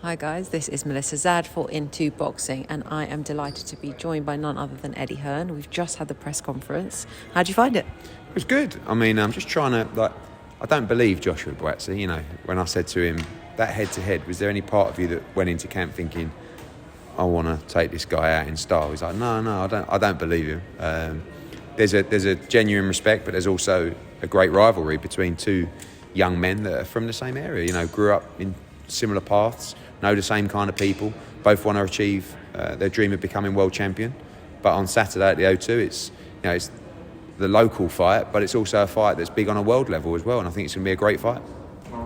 Hi guys, this is Melissa Zad for Into Boxing, and I am delighted to be joined by none other than Eddie Hearn. We've just had the press conference. How'd you find it? It was good. I mean, I'm just trying to, I don't believe Joshua Buatsi, when I said to him, that head-to-head, was there any part of you that went into camp thinking, I want to take this guy out in style? He's like, no, I don't believe him. There's a genuine respect, but there's also a great rivalry between two young men that are from the same area, grew up in similar paths, know the same kind of people, both want to achieve their dream of becoming world champion. But on Saturday at the O2, it's the local fight, but it's also a fight that's big on a world level as well, and I think it's going to be a great fight.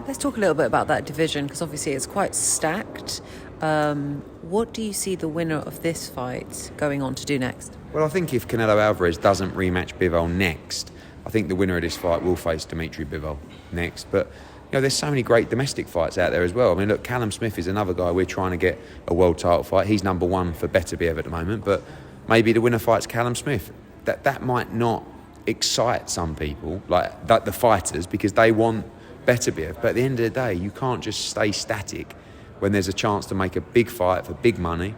Let's talk a little bit about that division, because obviously it's quite stacked. What do you see the winner of this fight going on to do next? Well, I think if Canelo Alvarez doesn't rematch Bivol next, I think the winner of this fight will face Dimitri Bivol next. But there's so many great domestic fights out there as well. I mean, look, Callum Smith is another guy we're trying to get a world title fight. He's number one for Beterbiev at the moment, but maybe the winner fights Callum Smith. That might not excite some people, like the fighters, because they want Beterbiev. But at the end of the day, you can't just stay static when there's a chance to make a big fight for big money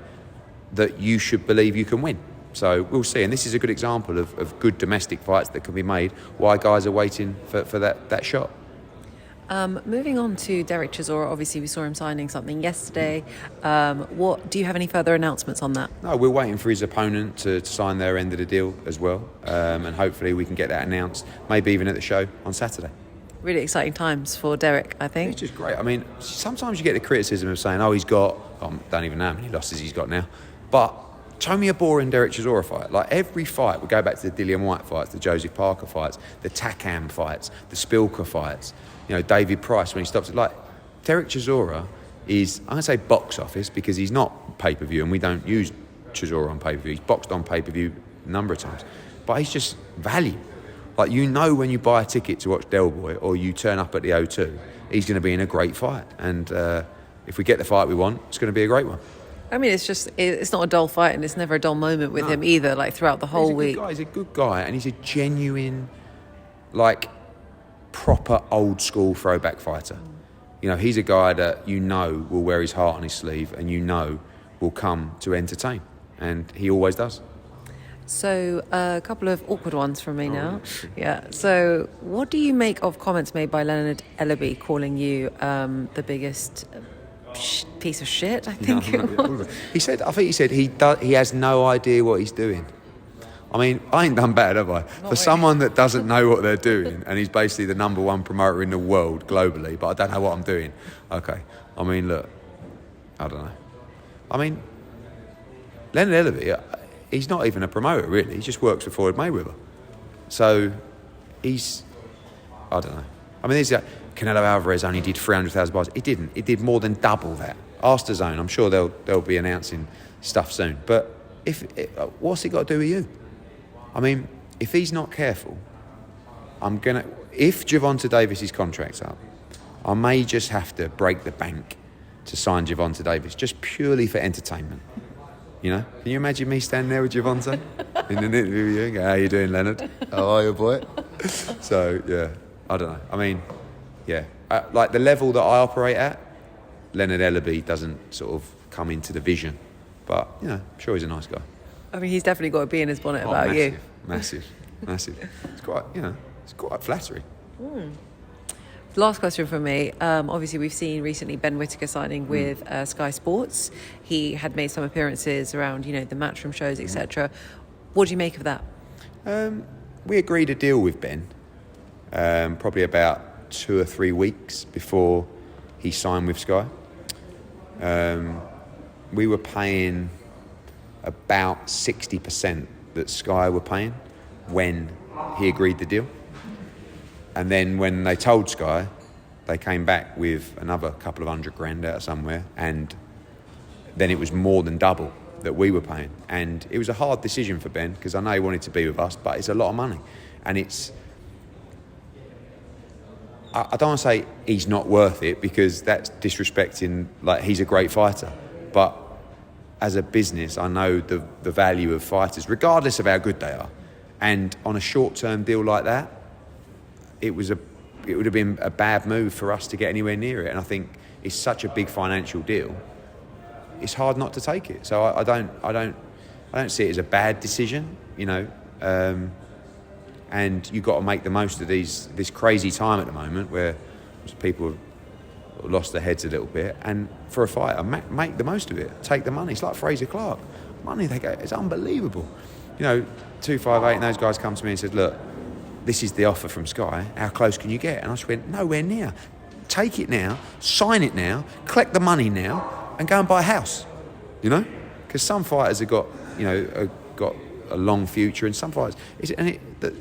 that you should believe you can win. So we'll see. And this is a good example of good domestic fights that can be made, why guys are waiting for that shot. Moving on to Derek Chisora, obviously we saw him signing something yesterday. Do you have any further announcements on that? No, we're waiting for his opponent to sign their end of the deal as well, and hopefully we can get that announced, maybe even at the show on Saturday. Really exciting times for Derek, I think. It's just great. I mean, sometimes you get the criticism of saying, I don't even know how many losses he's got now, but show me a boring Derek Chisora fight. Like every fight, we go back to the Dillian White fights, the Joseph Parker fights, the Takam fights, the Spilker fights, David Price when he stops it. Like, Derek Chisora is, I'm going to say box office, because he's not pay-per-view and we don't use Chisora on pay-per-view. He's boxed on pay-per-view a number of times. But he's just value. Like, when you buy a ticket to watch Del Boy or you turn up at the O2, he's going to be in a great fight. And if we get the fight we want, it's going to be a great one. I mean, it's not a dull fight, and it's never a dull moment with him either, like throughout the whole week. He's a good guy, and he's a genuine, proper old school throwback fighter. He's a guy that will wear his heart on his sleeve and will come to entertain, and he always does. So a couple of awkward ones from me now. Yeah. So what do you make of comments made by Leonard Ellerbe calling you the biggest piece of shit? I think it was. He said he has no idea what he's doing. I mean, I ain't done bad, have I? For someone that doesn't know what they're doing, and he's basically the number one promoter in the world globally, but I don't know what I'm doing. Okay. I mean, look, I don't know. I mean, Leonard Ellerbe, he's not even a promoter, really. He just works for Floyd Mayweather. So, I don't know. I mean, Canelo Alvarez only did 300,000 bars. He didn't. He did more than double that. Ask the Zone. I'm sure they'll be announcing stuff soon. But what's he got to do with you? I mean, if he's not careful, if Gervonta Davis' contract's up, I may just have to break the bank to sign Gervonta Davis, just purely for entertainment. Can you imagine me standing there with Gervonta in an interview with you? How you doing, Leonard? How are you, boy? So, yeah, I don't know. I mean, yeah. The level that I operate at, Leonard Ellerbe doesn't sort of come into the vision. But, I'm sure he's a nice guy. I mean, he's definitely got a bee in his bonnet about you. Massive. It's quite flattering. Last question from me. Obviously, we've seen recently Ben Whittaker signing with Sky Sports. He had made some appearances around, the Matchroom shows, etc. What do you make of that? We agreed a deal with Ben probably about 2 or 3 weeks before he signed with Sky. We were paying about 60% that Sky were paying when he agreed the deal. And then when they told Sky, they came back with another couple of $100,000 out of somewhere, and then it was more than double that we were paying. And it was a hard decision for Ben, because I know he wanted to be with us, but it's a lot of money. And I don't want to say he's not worth it, because that's disrespecting, he's a great fighter. But as a business, I know the value of fighters, regardless of how good they are. And on a short-term deal like that, it would have been a bad move for us to get anywhere near it. And I think it's such a big financial deal it's hard not to take it. So I don't see it as a bad decision, you know. And you've got to make the most of this crazy time at the moment where people have lost their heads a little bit. And for a fighter, make the most of it. Take the money. It's like Fraser Clark. Money they get, it's unbelievable. You know, 258 and those guys come to me and said, look, this is the offer from Sky. How close can you get? And I just went, nowhere near. Take it now, sign it now, collect the money now, and go and buy a house. You know, because some fighters have got, you know, got a long future, and some fighters,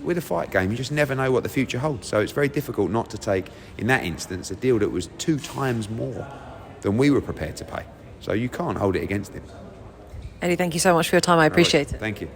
with a fight game, you just never know what the future holds. So it's very difficult not to take, in that instance, a deal that was 2 times more than we were prepared to pay. So you can't hold it against him. Eddie, thank you so much for your time. I appreciate it. Thank you.